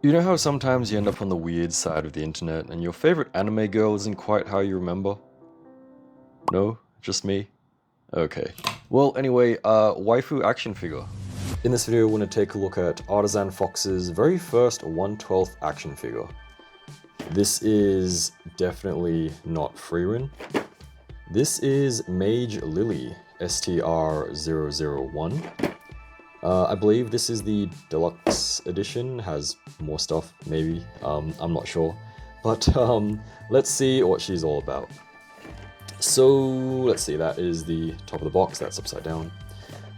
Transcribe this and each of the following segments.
You know how sometimes you end up on the weird side of the internet and your favorite anime girl isn't quite how you remember? No? Just me? Okay. Well, anyway, waifu action figure. In this video, we're going to take a look at Artisan Fox's very first 1/12 action figure. This is definitely not Frieren. This is Mage Lily, STR001. I believe this is the Deluxe edition, has more stuff, maybe, I'm not sure. But let's see what she's all about. So, let's see, that is the top of the box, that's upside down.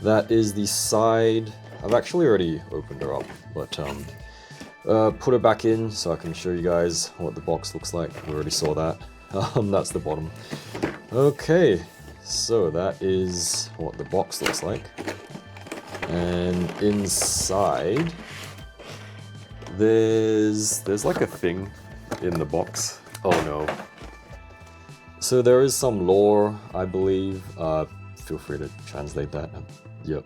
That is the side. I've actually already opened her up, but put her back in so I can show you guys what the box looks like. We already saw that. That's the bottom. Okay, so that is what the box looks like. And inside, there's like a thing in the box. Oh no. So there is some lore, I believe. Feel free to translate that. Yep.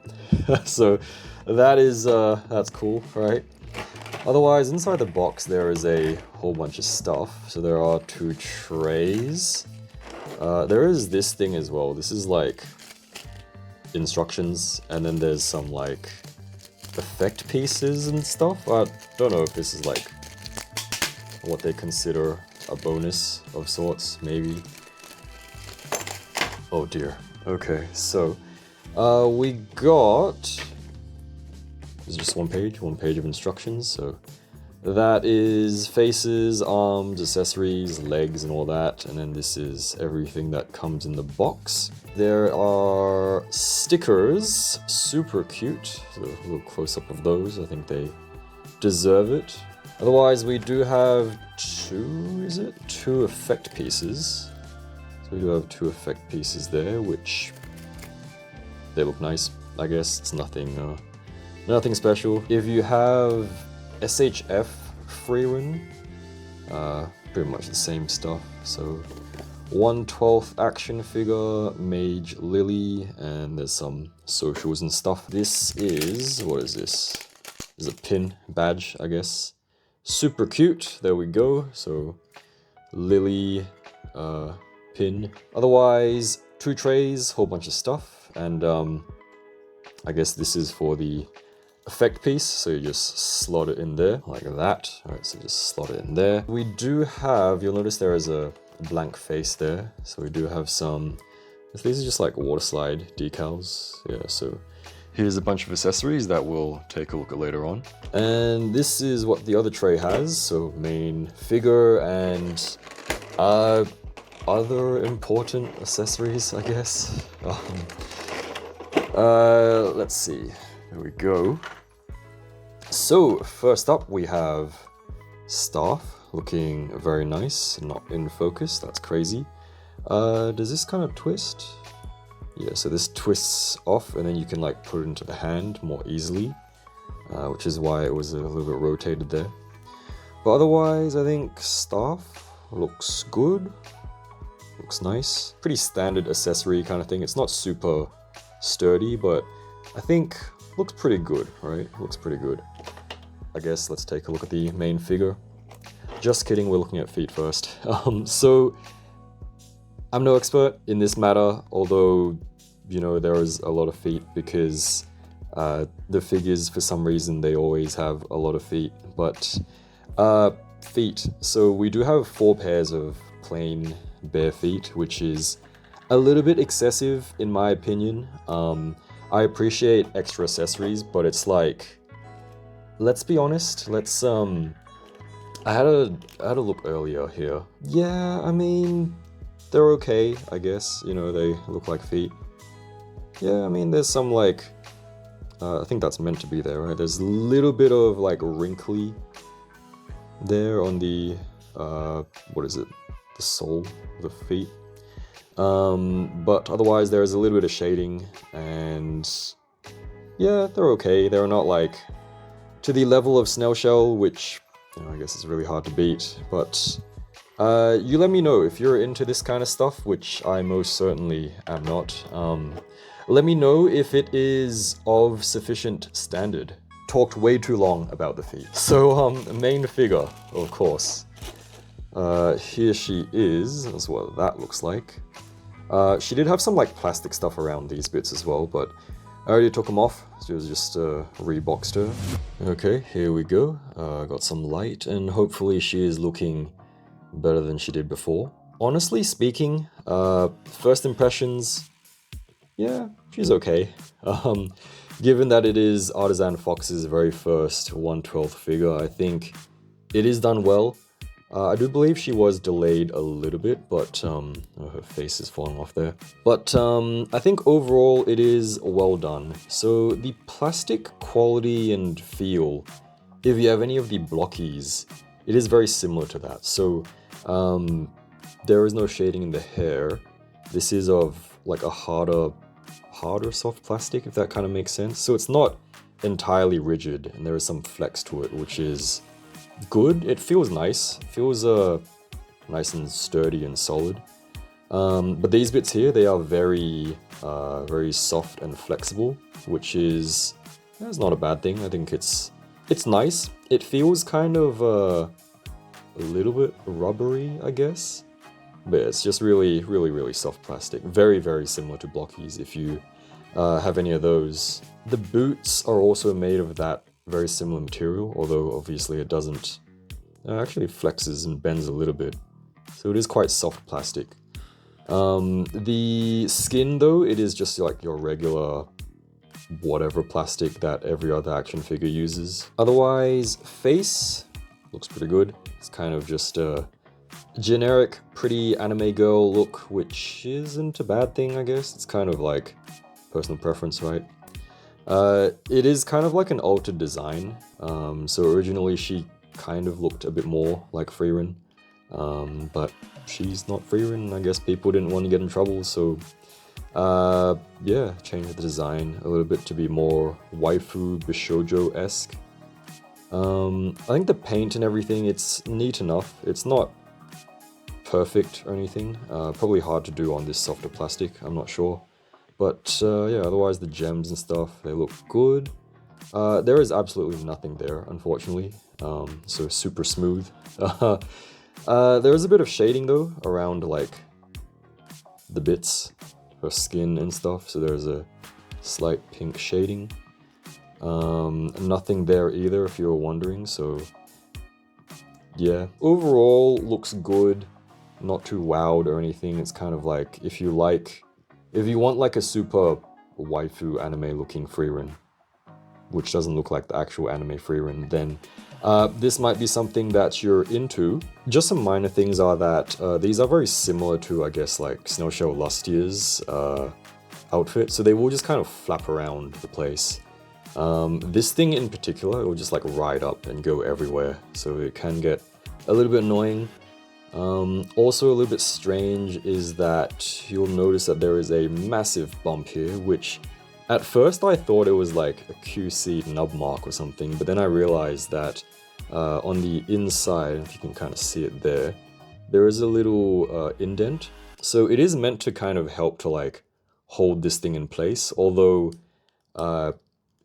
So that is that's cool, right? Otherwise, inside the box there is a whole bunch of stuff. So there are 2 trays. There is this thing as well. This is like instructions, and then there's some like effect pieces and stuff. I don't know if this is like what they consider a bonus of sorts, maybe. Oh dear. Okay, so we got, this is just one page of instructions. So that is faces, arms, accessories, legs, and all that. And then this is everything that comes in the box. There are stickers, super cute. So a little close-up of those. I think they deserve it. Otherwise, we do have 2 effect pieces. So we do have 2 effect pieces there, which they look nice. I guess it's nothing, nothing special. If you have SHF Frieren, pretty much the same stuff. So 1/12 action figure, Mage Lily, and there's some socials and stuff. This is, what is this? This is a pin badge, I guess. Super cute, there we go. So Lily pin. Otherwise, 2 trays, whole bunch of stuff, and I guess this is for the effect piece, so you just slot it in there like that. Alright, so just slot it in there. We do have, you'll notice there is a blank face there, so we do have some, these are just like water slide decals. Yeah, so here's a bunch of accessories that we'll take a look at later on. And this is what the other tray has, so main figure and other important accessories, I guess. Let's see, there we go. So, first up we have staff, looking very nice, not in focus, that's crazy. Does this kind of twist? Yeah, so this twists off and then you can like put it into the hand more easily, which is why it was a little bit rotated there. But otherwise, I think staff looks good, looks nice. Pretty standard accessory kind of thing. It's not super sturdy, but I think looks pretty good, right? Looks pretty good. I guess let's take a look at the main figure. Just kidding, we're looking at feet first. So, I'm no expert in this matter, although, you know, there is a lot of feet because the figures, for some reason, they always have a lot of feet. But, feet. So we do have 4 pairs of plain bare feet, which is a little bit excessive in my opinion. I appreciate extra accessories, but it's like, let's be honest, let's I had a look earlier here. Yeah, I mean, they're okay, I guess, you know, they look like feet. Yeah, I mean, there's some like, I think that's meant to be there, right? There's a little bit of like wrinkly there on the, what is it? The sole of the feet. But otherwise there is a little bit of shading, and yeah, they're okay. They're not like to the level of Snail Shell, which, you know, I guess is really hard to beat, but you let me know if you're into this kind of stuff, which I most certainly am not. Let me know if it is of sufficient standard. talked way too long about the feet. So, main figure, of course. Here she is, that's what that looks like. She did have some like plastic stuff around these bits as well, but I already took them off, so it was just reboxed her. Okay, here we go. Got some light, and hopefully she is looking better than she did before. Honestly speaking, first impressions, yeah, she's okay. Given that it is Artisan Fox's very first 1/12 figure, I think it is done well. I do believe she was delayed a little bit, but oh, her face is falling off there. But I think overall it is well done. So the plastic quality and feel, if you have any of the blockies, it is very similar to that. So there is no shading in the hair. This is of like a harder soft plastic, if that kind of makes sense. So it's not entirely rigid, and there is some flex to it, which is good. It feels nice. It feels nice and sturdy and solid. But these bits here, they are very soft and flexible, which is that's not a bad thing. I think it's nice. It feels kind of a little bit rubbery, I guess. But it's just really soft plastic. Very similar to blockies if you have any of those. The boots are also made of that very similar material, although obviously it doesn't. Actually flexes and bends a little bit. So it is quite soft plastic. The skin though, it is just like your regular whatever plastic that every other action figure uses. Otherwise, face looks pretty good. It's kind of just a generic pretty anime girl look, which isn't a bad thing, I guess. It's kind of like personal preference, right? It is kind of like an altered design. So originally she kind of looked a bit more like Frieren, but she's not Frieren. I guess people didn't want to get in trouble, so yeah, changed the design a little bit to be more waifu bishoujo-esque. I think the paint and everything, it's neat enough. It's not perfect or anything. Probably hard to do on this softer plastic, I'm not sure. But yeah, otherwise the gems and stuff, they look good. There is absolutely nothing there, unfortunately. So super smooth. There is a bit of shading though, around like the bits, her skin and stuff. So there's a slight pink shading. Nothing there either, if you were wondering. So yeah, overall looks good. Not too wowed or anything. It's kind of like if you want like a super waifu anime looking Frieren, which doesn't look like the actual anime Frieren, then this might be something that you're into. Just some minor things are that these are very similar to, I guess, like Snail Shell Lustia's outfit, so they will just kind of flap around the place. This thing in particular, it will just like ride up and go everywhere, so it can get a little bit annoying. Also a little bit strange is that you'll notice that there is a massive bump here, which at first I thought it was like a QC nub mark or something, but then I realized that on the inside, if you can kind of see it there, there is a little indent. So it is meant to kind of help to like hold this thing in place, although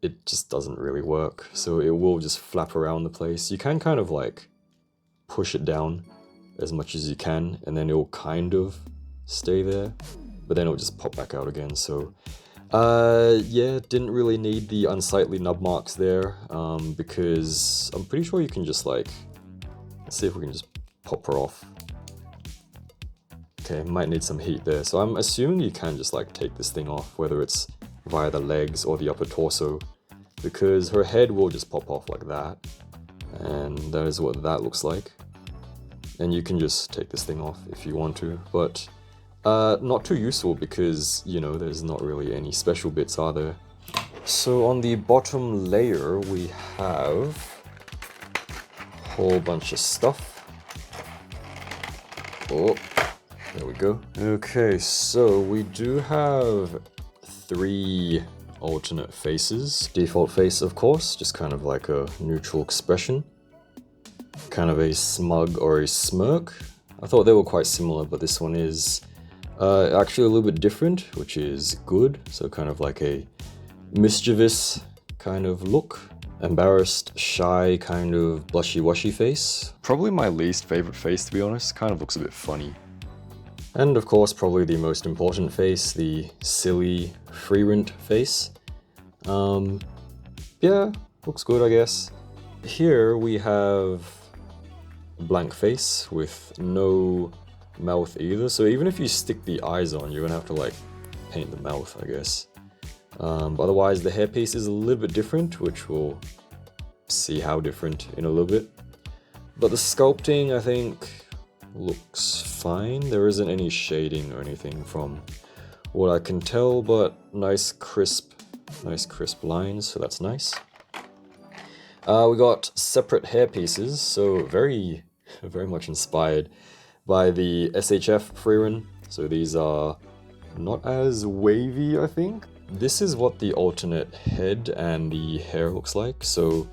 it just doesn't really work. So it will just flap around the place. You can kind of like push it down as much as you can, and then it'll kind of stay there, but then it'll just pop back out again. So yeah, didn't really need the unsightly nub marks there, because I'm pretty sure you can just like, let's see if we can just pop her off. Okay, might need some heat there. So I'm assuming you can just like take this thing off, whether it's via the legs or the upper torso, because her head will just pop off like that, and that is what that looks like. And you can just take this thing off if you want to, but not too useful because, you know, there's not really any special bits, are there? So on the bottom layer, we have a whole bunch of stuff. Oh, there we go. Okay, so we do have 3 alternate faces. Default face, of course, just kind of like a neutral expression. Kind of a smug or a smirk. I thought they were quite similar, but this one is actually a little bit different, which is good. So kind of like a mischievous kind of look. Embarrassed, shy, kind of blushy-washy face. Probably my least favorite face, to be honest. Kind of looks a bit funny. And of course, probably the most important face, the silly Frierent face. Yeah, looks good, I guess. Here we have a blank face with no mouth either. So even if you stick the eyes on, you're gonna have to like paint the mouth, I guess. Otherwise, the hairpiece is a little bit different, which we'll see how different in a little bit. But the sculpting, I think, looks fine. There isn't any shading or anything from what I can tell, but nice crisp lines, so that's nice. We got separate hairpieces, so very much inspired by the SHF Frieren. So these are not as wavy, I think. This is what the alternate head and the hair looks like. So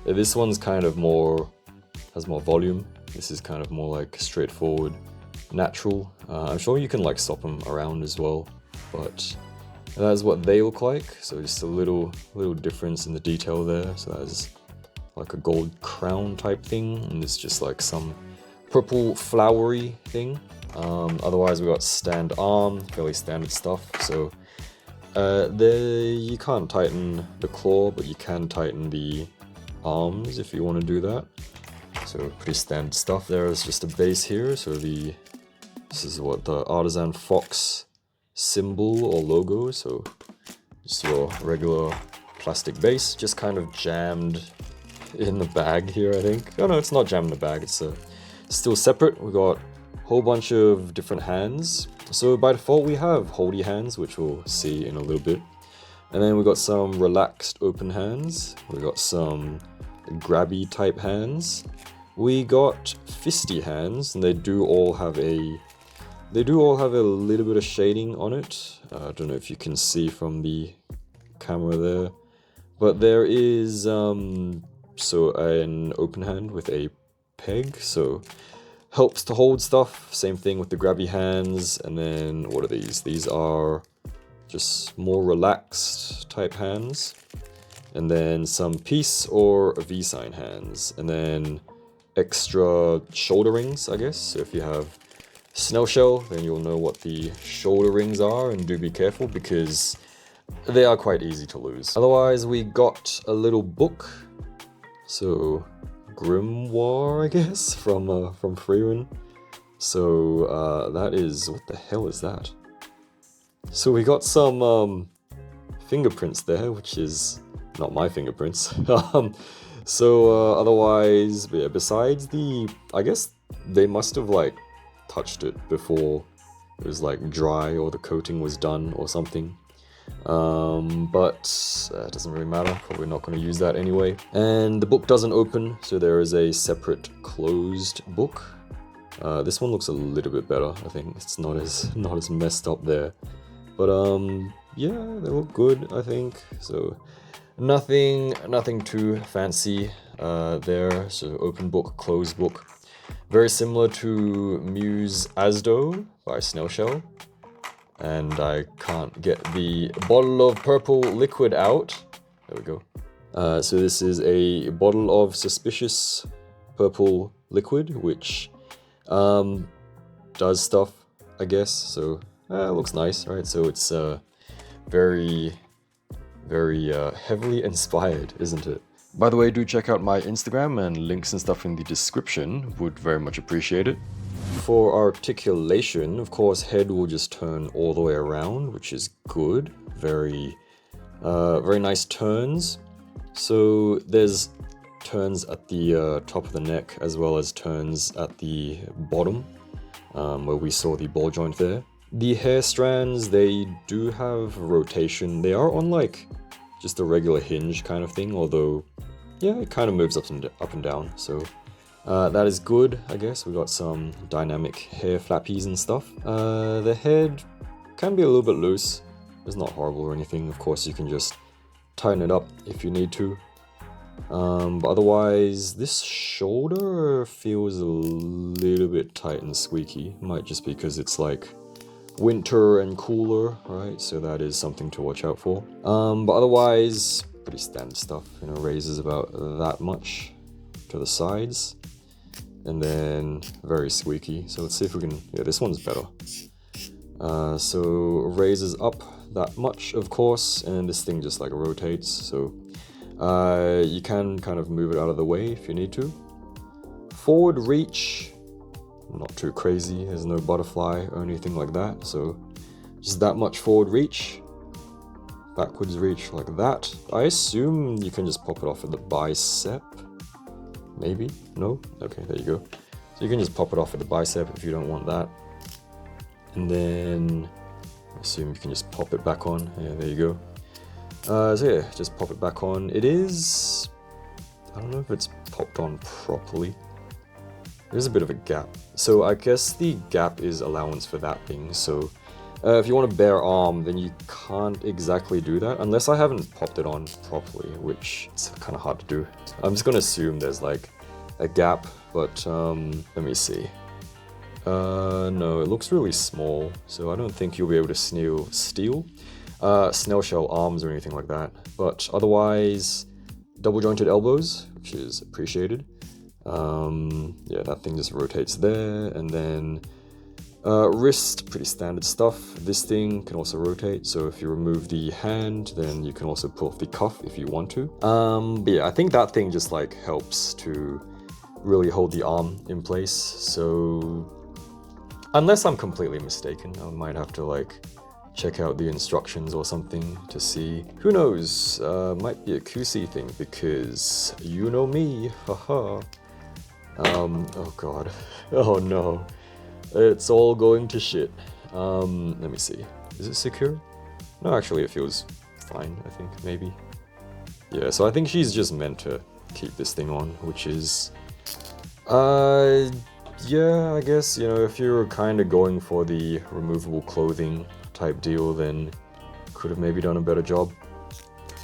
this one's kind of has more volume. This is kind of more like straightforward, natural. I'm sure you can like swap them around as well, but that's what they look like. So just a little difference in the detail there. So that's like a gold crown type thing, and it's just like some purple flowery thing. Otherwise we got stand arm, fairly standard stuff. So you can't tighten the claw, but you can tighten the arms if you want to do that. So pretty standard stuff. There's just a base here. So this is what the Artisan Fox symbol or logo. So just your regular plastic base, just kind of jammed in the bag here, I think. Oh no, it's not jammed in the bag. It's still separate. We got a whole bunch of different hands. So by default we have holdy hands, which we'll see in a little bit. And then we got some relaxed open hands. We got some grabby type hands. We got fisty hands, and they do all have a little bit of shading on it. I don't know if you can see from the camera there, but there is so an open hand with a peg, so helps to hold stuff. Same thing with the grabby hands. And then what are these? These are just more relaxed type hands. And then some peace or V sign hands. And then extra shoulder rings, I guess. So if you have Snail Shell, then you'll know what the shoulder rings are, and do be careful because they are quite easy to lose. Otherwise, we got a little book. So grimoire, I guess, from Frieren. So that is, what the hell is that? So we got some fingerprints there, which is not my fingerprints. Otherwise, yeah, besides I guess they must have like touched it before it was like dry or the coating was done or something. But it doesn't really matter, probably not going to use that anyway. And the book doesn't open, so there is a separate closed book. This one looks a little bit better, I think. It's not as messed up there. But yeah, they look good, I think. So nothing too fancy there. So open book, closed book. Very similar to Muse Asdo by Snail Shell. And I can't get the bottle of purple liquid out. There we go. So this is a bottle of suspicious purple liquid, which does stuff, I guess. So it looks nice, right? So it's very heavily inspired, isn't it? By the way, do check out my Instagram, and links and stuff in the description. Would very much appreciate it. For articulation, of course, head will just turn all the way around, which is good. Very nice turns. So there's turns at the top of the neck, as well as turns at the bottom, where we saw the ball joint there. The hair strands, they do have rotation. They are on like just a regular hinge kind of thing, although yeah, it kind of moves up and down. So that is good, I guess. We got some dynamic hair flappies and stuff. The head can be a little bit loose. It's not horrible or anything. Of course, you can just tighten it up if you need to. But otherwise, this shoulder feels a little bit tight and squeaky. Might just because it's like winter and cooler, right? So that is something to watch out for. But otherwise, pretty standard stuff, you know, raises about that much to the sides, and then very squeaky. So let's see if we can, yeah, this one's better. So raises up that much, of course, and this thing just like rotates, so you can kind of move it out of the way if you need to. Forward reach, not too crazy, there's no butterfly or anything like that, so just that much forward reach. Backwards reach like that. I assume you can just pop it off at the bicep. Maybe? No? Okay, there you go. So you can just pop it off at the bicep if you don't want that. And then I assume you can just pop it back on. Yeah, there you go. So yeah, just pop it back on. It is... I don't know if it's popped on properly. There's a bit of a gap. So I guess the gap is allowance for that thing, so... if you want a bare arm, then you can't exactly do that, unless I haven't popped it on properly, which it's kind of hard to do. I'm just gonna assume there's like a gap, but let me see. No, it looks really small, so I don't think you'll be able to steal Snail Shell arms or anything like that. But otherwise, double jointed elbows, which is appreciated. Yeah, that thing just rotates there, and then wrist, pretty standard stuff. This thing can also rotate, so if you remove the hand, then you can also pull off the cuff if you want to. But yeah, I think that thing just like helps to really hold the arm in place, so unless I'm completely mistaken, I might have to like check out the instructions or something to see. Who knows, might be a QC thing, because you know me, haha. Oh god, oh no. It's all going to shit. Let me see. Is it secure? No, actually it feels fine, I think, maybe. Yeah, so I think she's just meant to keep this thing on, which is... yeah, I guess, you know, if you're kind of going for the removable clothing type deal, then could have maybe done a better job.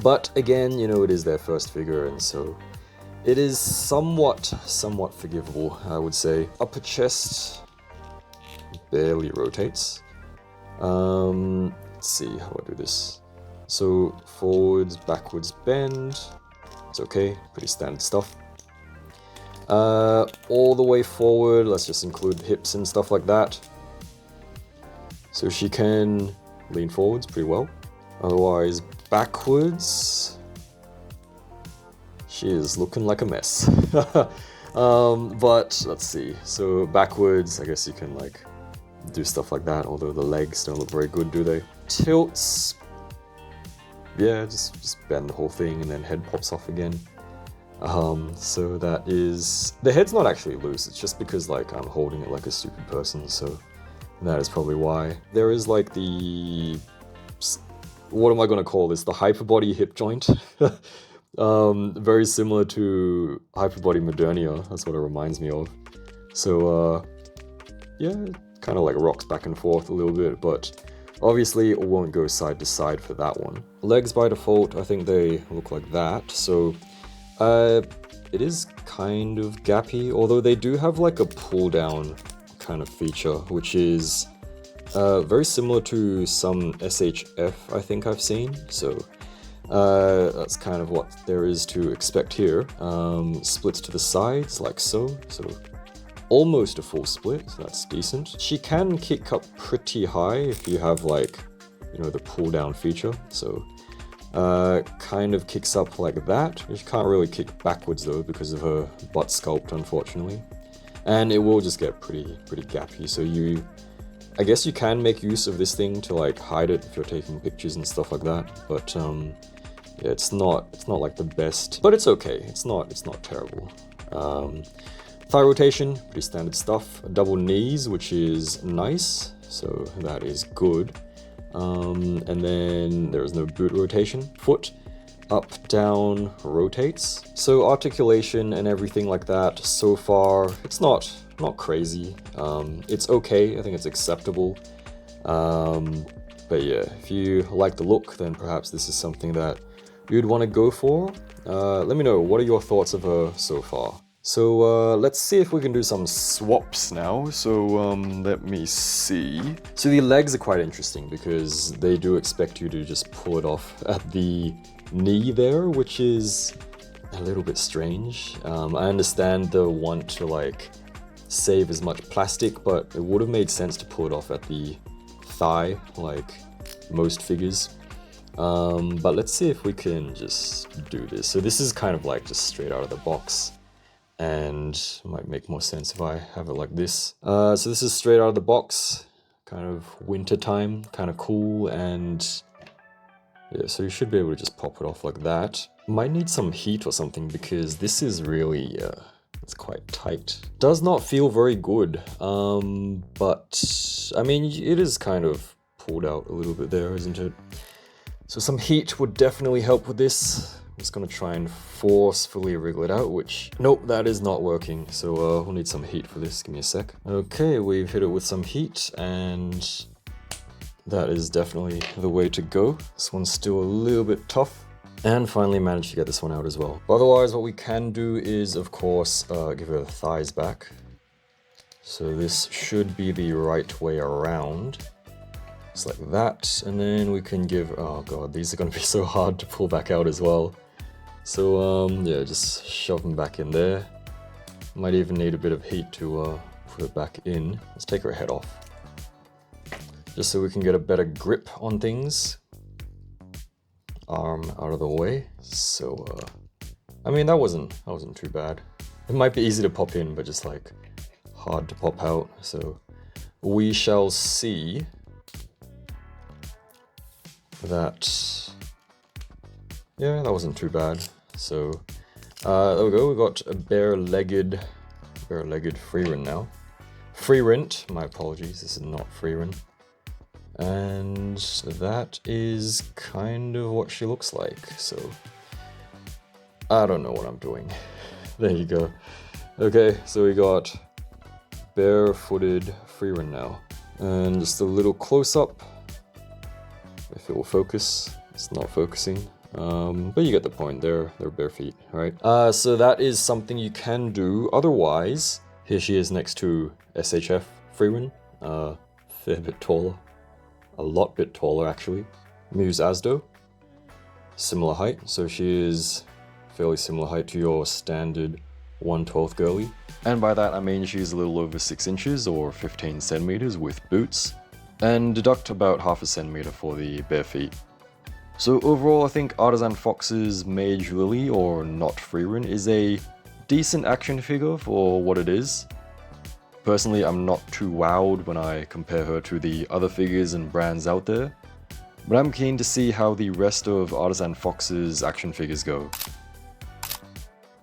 But again, you know, it is their first figure, and so it is somewhat forgivable, I would say. Upper chest... barely rotates. Let's see, how do I do this? So forwards, backwards bend. It's okay, pretty standard stuff. All the way forward, let's just include the hips and stuff like that. So she can lean forwards pretty well. Otherwise, backwards, she is looking like a mess. But let's see. So backwards, I guess you can like do stuff like that, although the legs don't look very good, do they? Tilts, yeah, just bend the whole thing and then head pops off again. So that is... the head's not actually loose, it's just because like I'm holding it like a stupid person, so that is probably why. There is like the... what am I gonna call this? The hyperbody hip joint. Very similar to hyperbody modernia, that's what it reminds me of. So yeah, kind of like rocks back and forth a little bit, but obviously it won't go side to side for that one. Legs by default, I think they look like that, so it is kind of gappy, although they do have like a pull down kind of feature, which is very similar to some SHF I think I've seen, so that's kind of what there is to expect here. Splits to the sides like so, almost a full split, so that's decent. She can kick up pretty high if you have like, you know, the pull down feature, so kind of kicks up like that. She can't really kick backwards though because of her butt sculpt, unfortunately. And it will just get pretty gappy, so I guess you can make use of this thing to like hide it if you're taking pictures and stuff like that, but yeah, it's not like the best, but it's okay. It's not terrible. Thigh rotation, pretty standard stuff. Double knees, which is nice, so that is good. And then there is no boot rotation. Foot, up, down, rotates. So articulation and everything like that, so far, it's not crazy. It's okay, I think it's acceptable. But yeah, if you like the look, then perhaps this is something that you'd want to go for. Let me know, what are your thoughts of her so far? So let's see if we can do some swaps now. So let me see. So the legs are quite interesting because they do expect you to just pull it off at the knee there, which is a little bit strange. I understand the want to like save as much plastic, but it would have made sense to pull it off at the thigh, like most figures. But let's see if we can just do this. So this is kind of like just straight out of the box, and it might make more sense if I have it like this. So this is straight out of the box, kind of winter time, kind of cool, and yeah, so you should be able to just pop it off like that. Might need some heat or something because this is really, it's quite tight. Does not feel very good, but I mean, it is kind of pulled out a little bit there, isn't it? So some heat would definitely help with this. I'm just gonna try and forcefully wriggle it out, which, nope, that is not working. So we'll need some heat for this, give me a sec. Okay, we've hit it with some heat, and that is definitely the way to go. This one's still a little bit tough. And finally managed to get this one out as well. But otherwise, what we can do is, of course, give her the thighs back. So this should be the right way around. Just like that. And then we can give, oh god, these are going to be so hard to pull back out as well. So yeah, just shove them back in there. Might even need a bit of heat to put it back in. Let's take her head off, just so we can get a better grip on things. Arm out of the way. So I mean, that wasn't too bad. It might be easy to pop in, but just like hard to pop out. So we shall see. That, yeah, that wasn't too bad. So there we go. We got a bare-legged Frieren now. Frierent, my apologies. This is not Frieren. And that is kind of what she looks like. So I don't know what I'm doing. There you go. Okay, so we got barefooted Frieren now, and just a little close-up. If it will focus, it's not focusing. But you get the point. They're bare feet, right? So that is something you can do. Otherwise, here she is next to SHF Frieren. Fair bit taller. A lot bit taller, actually. Muse Asdo. Similar height. So she is fairly similar height to your standard 1/12 girly. And by that I mean she's a little over 6 inches or 15 centimeters with boots. And deduct about half a centimeter for the bare feet. So overall, I think Artisan Fox's Mage Lily, or not Frieren, is a decent action figure for what it is. Personally, I'm not too wowed when I compare her to the other figures and brands out there, but I'm keen to see how the rest of Artisan Fox's action figures go.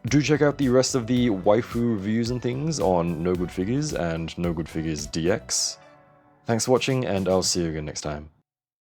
Do check out the rest of the waifu reviews and things on No Good Figures and No Good Figures DX. Thanks for watching, and I'll see you again next time.